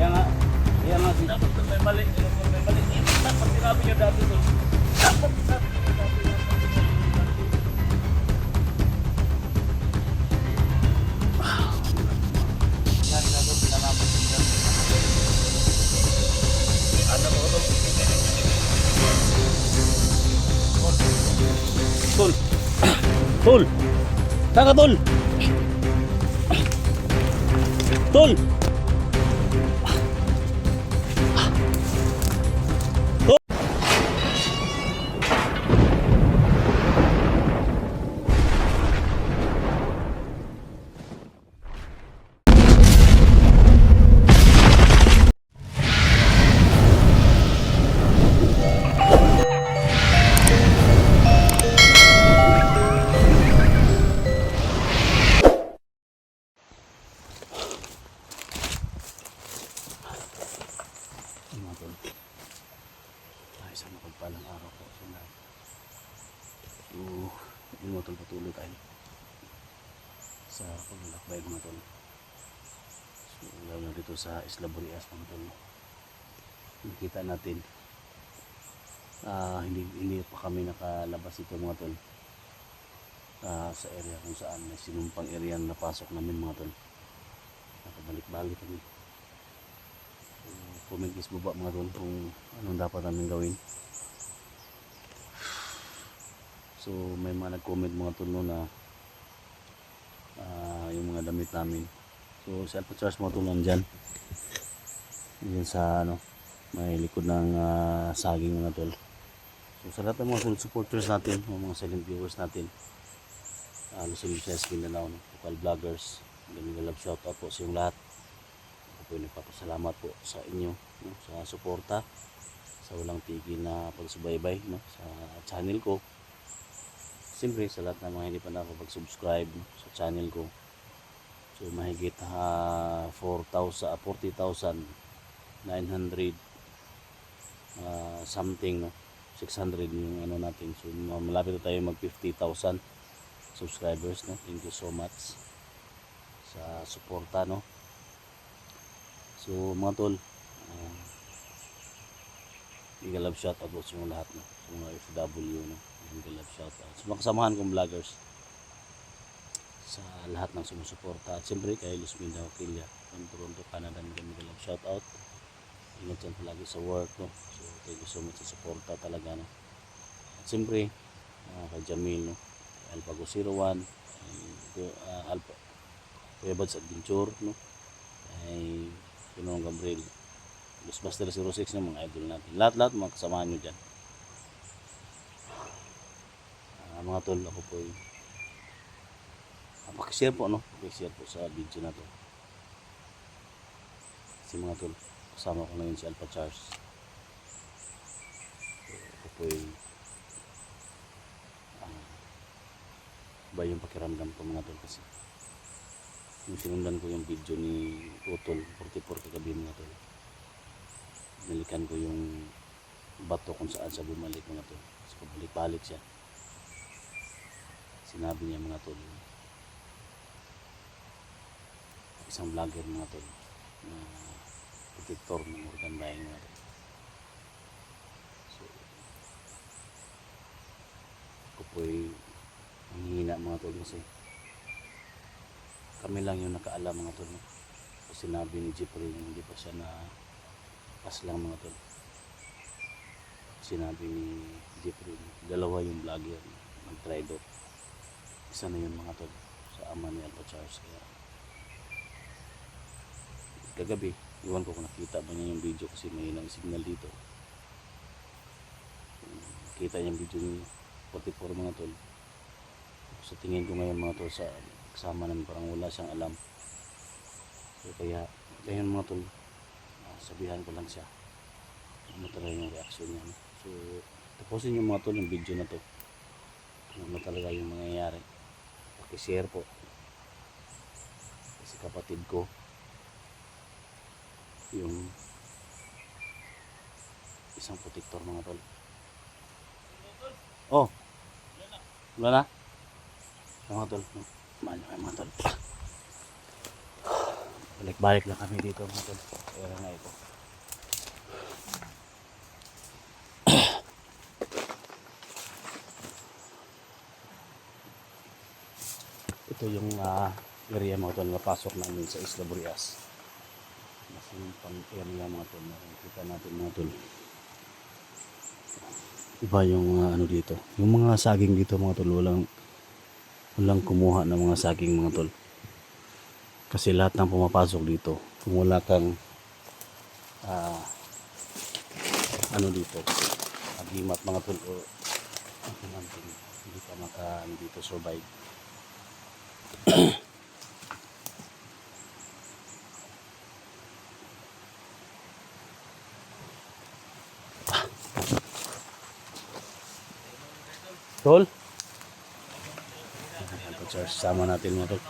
Kaya nga, dapat may mali. May mali. Dapat sinabi nyo dati to. Dapat sinabi nyo dati. Yan, dapat pinanapos nyo dati. Ano mo ito? Tol! Tol! Saka tol! Tol! Isang mapagpalang araw po sa lahat. So, yung mga tol, patuloy tayo sa paglalakbay mga tol. So, lalo na dito sa Isla Boreas mga tol. Nakita natin hindi pa kami nakalabas dito mga tol, sa area kung saan may sinumpang area na napasok namin mga tol. Nakabalik-balik kami. Comment is baba mga tol kung anong dapat namin gawin. So may mga nag-comment mga tol no, na yung mga damit namin. So si Alpha Charles mga tol nandyan. Diyan sa may likod ng saging mga tol. So sa lahat ng mga supporters natin, mga silent viewers natin, Luzon, Visayas, Mindanao, local vloggers, gaming love shoutout po sa yung lahat. Po, nagpapasalamat po sa inyo sa suporta, sa walang tigil na pagsubaybay sa channel ko. Siyempre sa lahat ng mga hindi pa nakapag-subscribe sa channel ko. So mahigit 40,900 something 600 yung natin. So malapit na tayo mag 50,000 subscribers Thank you so much sa suporta So mga tol, igalab shoutout po sa mga lahat sa mga FW igalab shoutout sa mga kasamahan kong vloggers, sa lahat ng sumusuporta, at siyempre kay Luz Mindanao Kilya from Toronto, Canada, igalab shoutout. Ingat yan palagi sa work So thank you so much sa suporta talaga At siyempre kay Jamil kay Alpago 01, Alpa Kuyabads Adventure ay Pinong Gabriel, Ghostbuster 06 ng mga idol natin. Lahat-lahat mga kasamahan nyo dyan. Mga tol, ako po ay pakishare po pakishare po sa video na to. Kasi mga tol, kasama ko ngayon si Alpha Charles. So, ako po ay ba yung pakiramdam ko mga tol, kasi yung sinundan ko yung video ni Utol 44 kagabi mga tol. Nalikan ko yung bato kung saan siya bumalik mga tol. So pabalik-balik siya. Sinabi niya mga tol, isang vlogger mga tol na protector ng organ buying mga tol. So ako po'y manghihina mga tol, kasi kami lang yung nakaalam mga tol. Sinabi ni Jeffrey hindi pa siya na pas lang mga tol. Sinabi ni Jeffrey dalawa yung vlogger nag-trade off. Isa na yun mga tol sa ama ni Alpha Charles. Kaya kagabi iwan ko kung nakita ba niya yung video, kasi may ilang signal dito. Kita yung video ni 44 mga tol. Sa tingin ko ngayon mga tol, sa kasama namin parang wala siyang alam. So kaya ngayon mga tol, sabihan ko lang siya ano talaga yung reaction niya So tapusin yung mga tol yung video na to, ano talaga yung mangyayari. Pakishare po, kasi kapatid ko yung isang protector mga tol. Wala na mga tol. Mga tol, balik-balik lang kami dito mga tol. area na ito. Ito yung area mga tol, napasok namin sa Isla Burias. Mas yung pang area mga tol, nakikita natin mga tol. Iba yung ano dito, yung mga saging dito mga tol, walang kumuha ng mga saging mga tol. Kasi lahat ng pumapasok dito, kung wala kang ano dito, agimat mga tol, o hindi ka maka dito survive. Tol? Sama natin mga tol.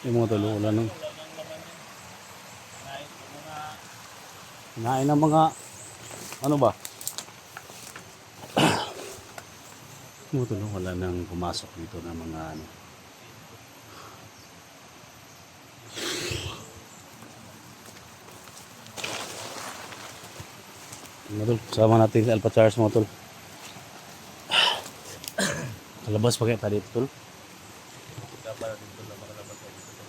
Yung mga tol, wala nang kinain ng mga ano ba? Mga tol, wala nang pumasok dito ng mga ano. Mga tol, sama natin sa Alpachars mga tol. Kalabas pa kaya tayo dito tol? Para dito lang makalabas tayo dito.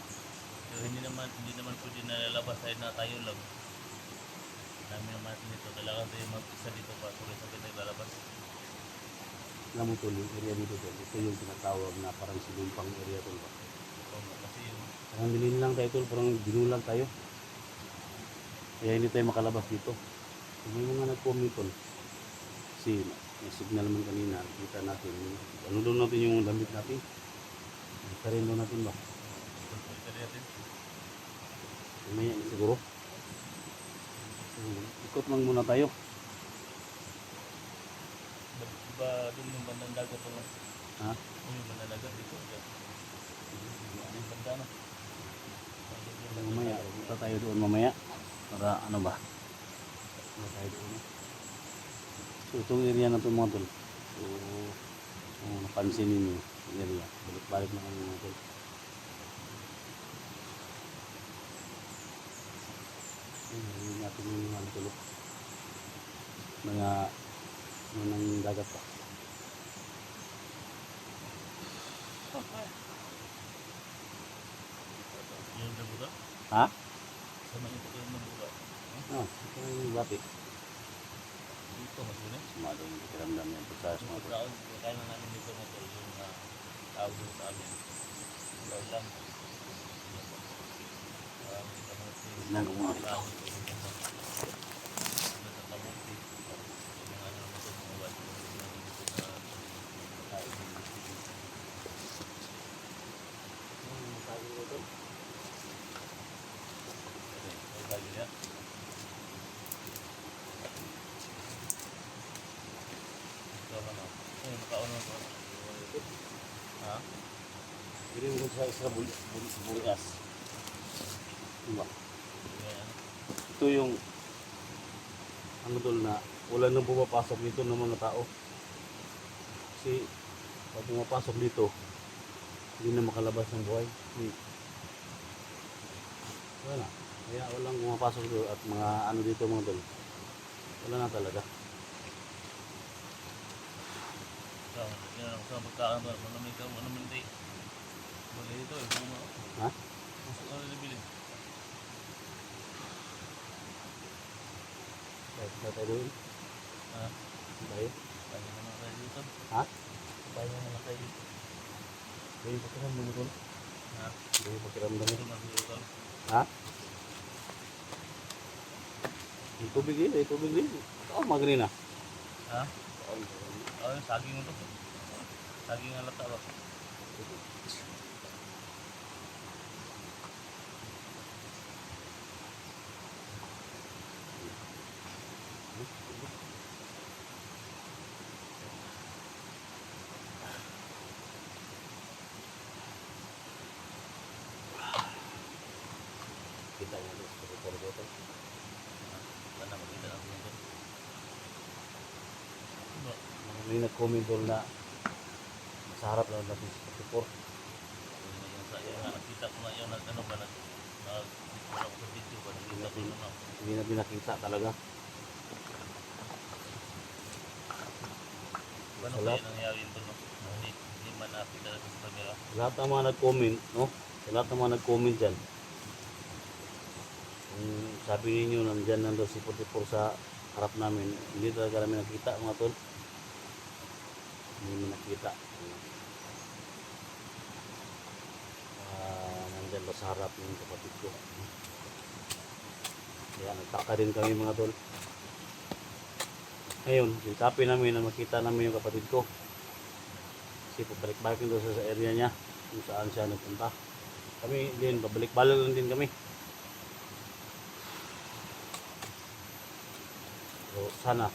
So, hindi naman pwede nalalabas tayo na tayo lang. Dami naman dito. Kailangan tayo mag-isa dito para sabay-sabay tayo lalabas. Alam mo tol, yung area dito tol, ito yung tinatawag na parang sinumpang area tol. Kasi yung Parang bilhin lang tayo tol, parang binulag tayo. Kaya hindi tayo makalabas dito. May mga nag-comment tol. Kasi may signal man kanina, kita natin. Ano doon natin yung damit natin? Kita rin doon natin ba? pwede natin. Mamaya na siguro. Ikot lang muna tayo. Diba doon yung bandang dagat o Ha? yung bandang dagat dito. Yung banda na. Mamaya, punta tayo doon mamaya. Para ano ba? Punta tayo doon. So itong area na ito mga tol. So, kung napansin ninyo, yung area. Balik-balik na kami mga tol. Hindi natin yung mga tulog. Mga ng dagat pa. Yung dabuga. Ha? Sama ito ko yung dabuga. Ito yung bati. Dito masunin. Sumado yung kiramdam yung pagkakas mga tol. Kaya na namin dito mo yung tawag doon sa amin. Ikaw lang. Tignan ko mga ito. Ha? Hindi mo sa Isla Burias. Diba? Ito yung ano tol na wala nang pumapasok dito ng mga tao. Kasi pag pumapasok dito, hindi na makalabas ng buhay. Wala na. Kaya walang pumapasok dito at mga ano dito mga tol. Wala na talaga. Sa pagkaan ba? Ano may ikaw? Ano man day? Boleh ito eh. Ha? Masuk ka na bilhin. Kaya tayo doon. Ha? Tayo. Paano naman kayo dito? Ha? Paano naman kayo dito? Hindi pakiramdam mo tol. Ha? Hindi pakiramdam mo. Ito mas dito. Ha? May tubig yun, may tubig yun. Oo, magrina. Ha? Oh, yung saging mo to. Saging ang lata ba? Kita nyo doon sa report. Sana makita natin ito. May nag-comment doon na sa harap lang natin sa report. Yung sa nakita ko na yung ano ba nag Pwede kita tol na. Hindi natin nakita talaga. Paano Sa lahat, kaya nangyari yun tol no? Hindi man nakita sa camera. lahat ng mga nag-comment, no? Sa lahat ng mga nag-comment dyan, kung sabi ninyo nandyan nandun si 44 sa harap namin, hindi talaga namin nakita mga tol. Hindi namin nakita. Nandyan ba sa harap ng kapatid ko. Kaya nagtaka din kami mga tol. Ngayon, sintapi namin na makita namin yung kapatid ko. Kasi pabalik-balik doon sa area niya kung saan siya nagpunta. Kami din, pabalik-balik lang din kami. So sana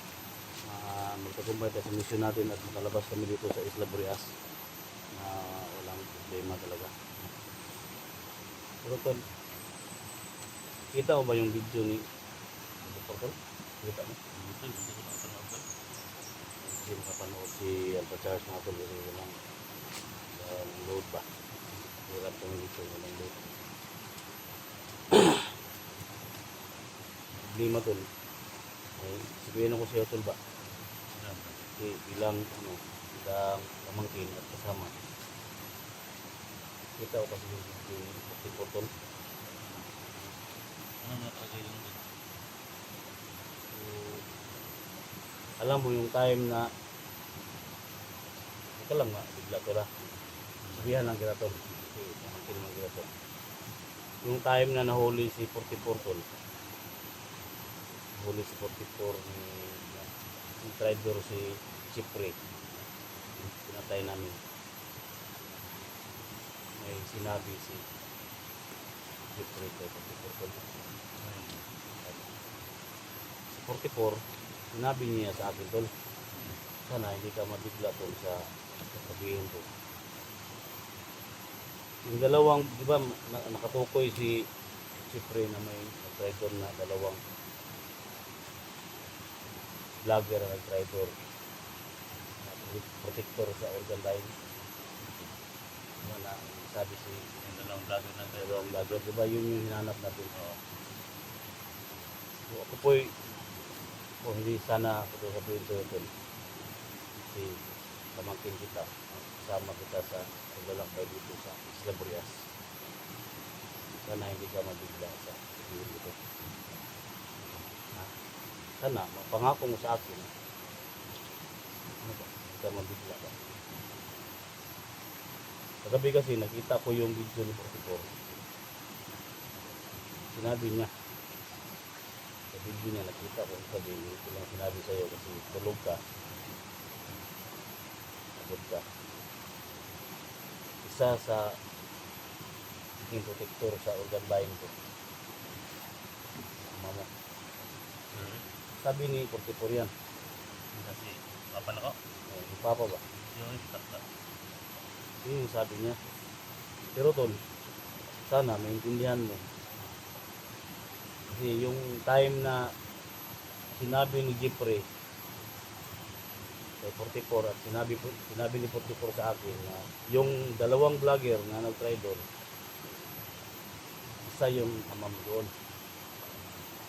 magtagumpay tayo sa mission natin at makalabas kami dito sa Isla Burias na walang problema talaga. Pero tol, kita mo ba yung video ni Portol? Kita mo? Hindi tol, hindi ko nakapanood tol. Hindi makapanood si Alpha Charles mga tol kasi walang load ba? Hirap kami dito, walang load. Problema tol. Ay, sabihin ako sa'yo tol ba? Kasi bilang pamangkin at kasama. Kita ko kasi yung video ni Portol. Ano nakalagay yun tol? So, alam mo yung time na ika lang nga, bigla to la. Sabihan lang kita tol. Kasi pamangkin naman kita tol. Yung time na nahuli si 44 tol. Huli si 44 ni yung trader si Chipre. Pinatay namin. May sinabi si Chipre kay 44 tol. Si 44, sinabi niya sa akin tol, sana hindi ka mabigla tol sa sabihin ko. Yung dalawang, di ba nakatukoy si Chipre na may trader na dalawang vlogger na driver protector sa organ line na sabi si Yung dalawang vlogger na tayo. dalawang vlogger, diba yun yung hinanap natin. Oo. So, ako po'y hindi sana ako to sabihin sa'yo tol kasi pamangkin kita, kasama kita sa paglalakbay dito sa Isla Burias. Sana hindi ka mabigla sa sabihin dito. Sana, pangako mo sa akin, ano ba, hindi ka mabigla ba? Kagabi kasi nakita ko yung video ni 44. Sinabi niya, sa video niya nakita ko, sabi, hindi ko lang sinabi sa'yo kasi tulog ka, pagod ka. Isa sa naging protector sa organ buying ko. Mama. Sabi ni 44 yan. Kasi papa na ko. Yung papa ba? Yung itak na. Yun yung sabi niya. Pero tol, sana maintindihan mo. Kasi yung time na sinabi ni Jeffrey kay 44 at sinabi ni 44 sa akin na yung dalawang vlogger na nag-try doon, isa yung amam doon.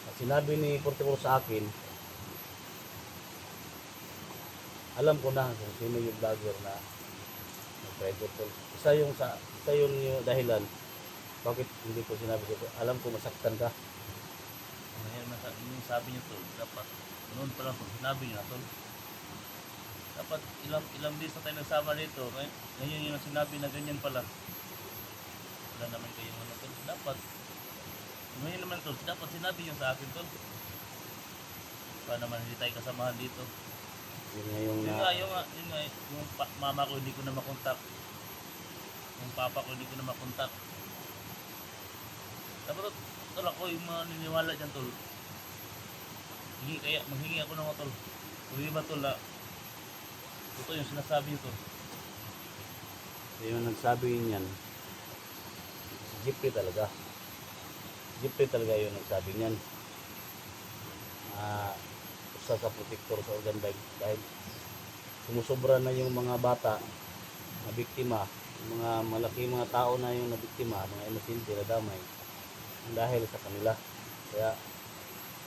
At sinabi ni 44 sa akin, alam ko na kung sino yung vlogger na nag-try doon. Isa yun yung dahilan bakit hindi ko sinabi dito. Alam ko masaktan ka. Yung sabi niyo tol, dapat noon pa lang kung sinabi niyo na tol. Dapat ilang days na tayo nagsama dito. Ngayon yung sinabi na ganyan pala. Wala naman kayong ano tol. Dapat ngayon naman tol, dapat sinabi niyo sa akin tol. Para naman hindi tayo kasamahan dito. Yun nga yung Yung mama ko hindi ko na makontak. Yung papa ko hindi ko na makontak. Dapat tol ako yung mga niniwala dyan tol. Manghingi ako ng mga tol. Kung di ba tol ito yung sinasabi nito. yung nagsabi niyan, si Jeffrey talaga. Jeffrey talaga yung nagsabi niyan. Isa sa protector sa organ bank dahil sumusobra na yung mga bata na biktima, yung mga malaki mga tao na yung nabiktima, mga inosente na damay dahil sa kanila. Kaya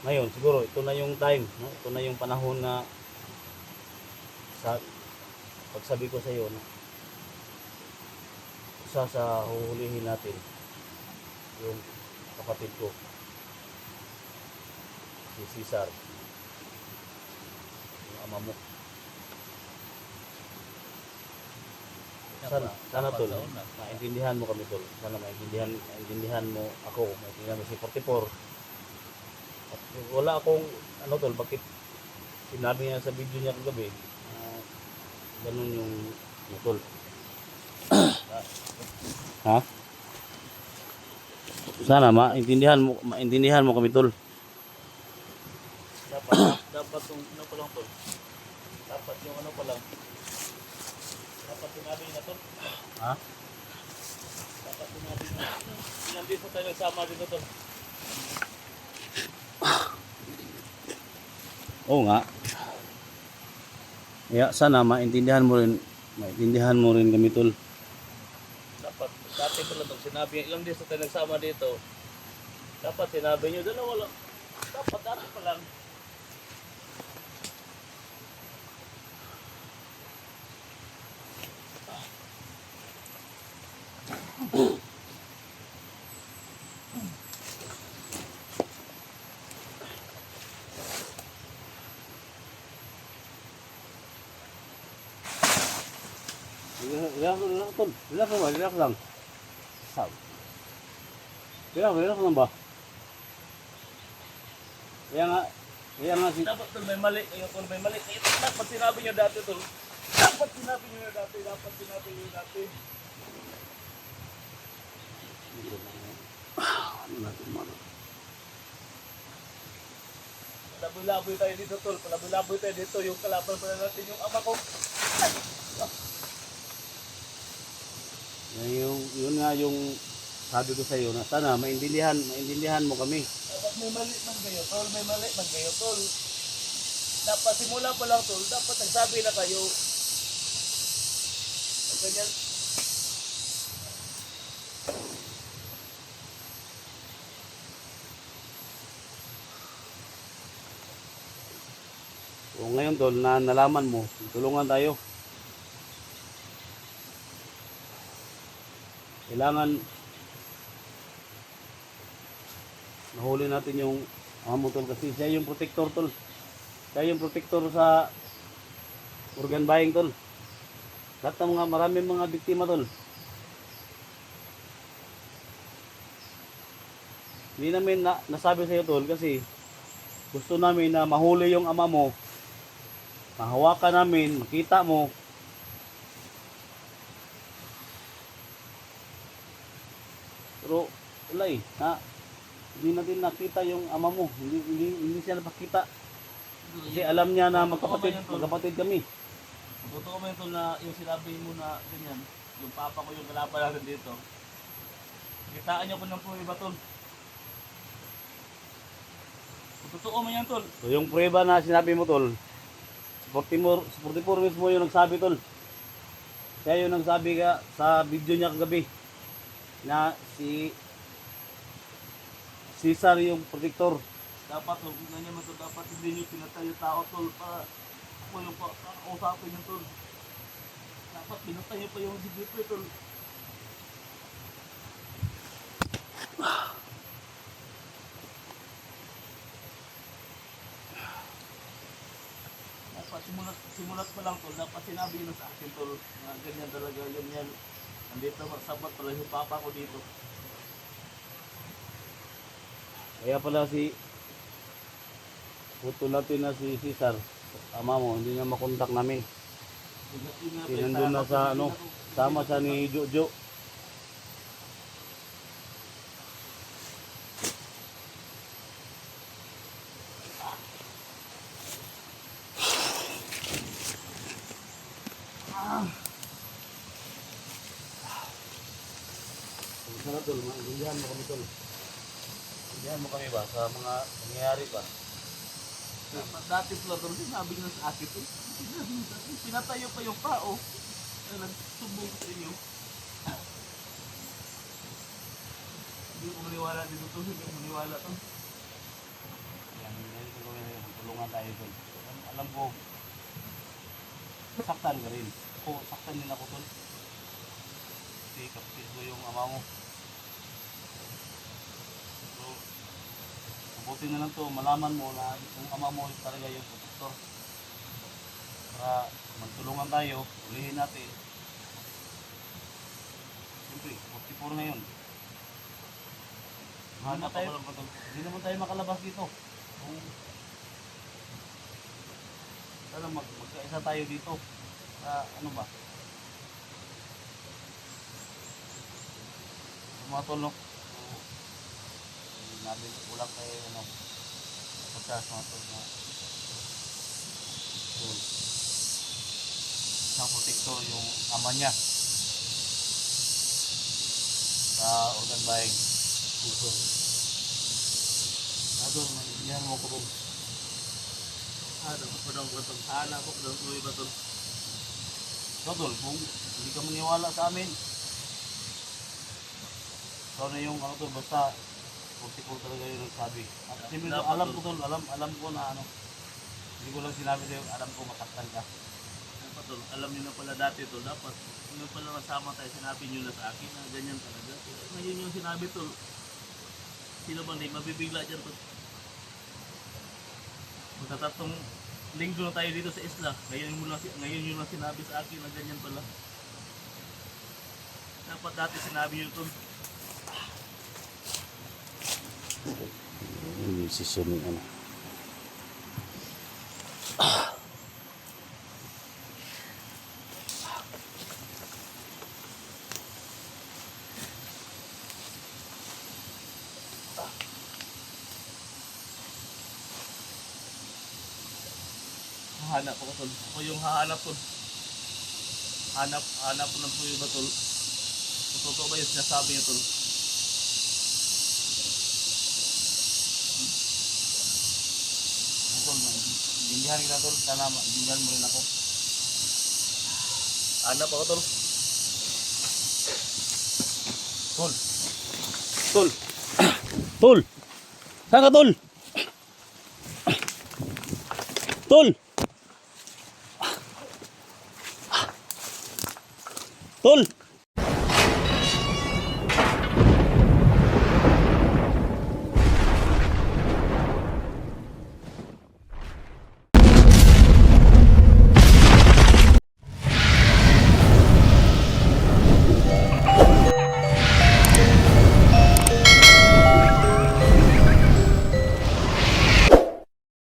ngayon siguro ito na yung time, no? Ito na yung panahon na sa pagsabi ko sa iyo na isa sa huhulihin natin yung kapatid ko si Cesar, yung ama mo. Sana tol, maintindihan mo kami tol. Sana maintindihan mo ako, maintindihan mo si 44. At wala akong ano tol, bakit sinabi niya sa video niya kagabi, ganun yung tol. Ha? Sana maintindihan mo kami tol. Dapat yung ano pa lang tol. Dapat yung ano pa lang. Dapat sinabi niya na tol. Ha? Dapat sinabi niya. Hindi po tayo nagsama dito tol. Oo nga. Kaya sana maintindihan mo rin kami tol. Dapat dati pa lang tol sinabi. Ilang days na tayo nagsama dito. Dapat sinabi niyo dalawa lang. Dapat dati pa lang. Relax tol. Relax lang. Sab. Relax lang ba? Kaya nga si Dapat tol may mali kayo tol may mali kayo. Dapat sinabi niyo dati tol. Dapat sinabi niyo dati. ano natin mga Palaboy-laboy tayo dito tol. Palaboy-laboy tayo dito. Yung kalaban pala natin yung ama ko. yun nga yung sabi ko sa iyo na sana maintindihan mo kami. Dapat may mali man kayo tol. May mali man kayo tol. Dapat simula pa lang tol. Dapat nagsabi na kayo. Ganyan. O ngayon tol na nalaman mo, tulungan tayo. Kailangan nahuli natin yung amo tol kasi siya yung protector tol. Siya yung protector sa organ buying tol. Lahat ng maraming mga biktima tol. Hindi namin nasabi sa iyo tol kasi gusto namin na mahuli yung ama mo. Mahawakan namin, makita mo. Pero wala hindi natin nakita yung ama mo. Hindi siya napakita. Kasi alam niya na magkapatid kami. Totoo mo yun tol na yung sinabi mo na ganyan. Yung papa ko yung kalaban natin dito. Kitaan niyo ko ng prueba tol. Totoo mo yan tol. So yung prueba na sinabi mo tol, 44 mismo yung nagsabi tol. Siya yung nagsabi ka sa video niya kagabi na si Cesar yung protector. Dapat tol, kung ganyan man tol, dapat hindi nyo pinatay yung tao tol para ako yung kakausapin nyo tol. Dapat pinatay nyo pa yung si Jeffrey tol. Dapat simulat pa lang tol, dapat sinabi nyo sa akin tol na ganyan talaga yan. Nandito sapat pala yung papa ko dito. Kaya pala puto natin na si Cesar, ama mo, hindi niya makontak namin. Kasi nandun na sa sama sa ni Jojo. Sana tol, maintindihan mo kami tol. Maintindihan mo kami ba sa mga nangyayari ba? Dati pala tol, sinabi nyo sa akin tol. Pinatayo pa yung tao na nagsumbong sa inyo. Hindi ko maniwala dito tol, hindi ko maniwala tol. tulungan tayo tol. Alam ko, saktan ka rin. Ako, saktan din ako tol. Kasi kapatid ko yung ama mo. So, mabuti na lang to, malaman mo na yung ama mo talaga yung protector. Para magtulungan tayo, ulihin natin. Siyempre, 44 ngayon. Hindi naman tayo makalabas dito. Kung sana magkaisa tayo dito. Sa ano ba? Mga tol, no? So, nabi ulang kay ano, podcast mga tol na so, isang protector yung ama niya sa organ buying. So, Adol, maintindihan mo ko po. Dapat pa daw ba ito? Hanap ko daw tuloy ba ito? Adol, kung hindi ka maniwala sa amin, ikaw na yung ano to, basta protector talaga yung nagsabi. At siyempre, alam ko tol, alam ko na ano, hindi ko lang sinabi sa'yo, alam ko masaktan ka. Dapat tol, alam niyo na pala dati tol, dapat nung pala nasama tayo, sinabi niyo na sa akin na ganyan talaga. Ngayon yung sinabi tol, sino bang di mabibigla dyan tol? Magtatatong linggo na tayo dito sa isla, ngayon yun lang sinabi sa akin na ganyan pala. Dapat dati sinabi niyo tol. Yung decision yung ano. Hahanap ako tol. Ako yung hahanap tol. Hanap ko ng tuyo ba tol? Kung totoo ba yung sinasabi niya tol? Tol, bindihan kita tol, sana bindihan mo rin ako. Hanap ako tol. Tol! Tol! Tol! Saan ka tol? Tol! Tol!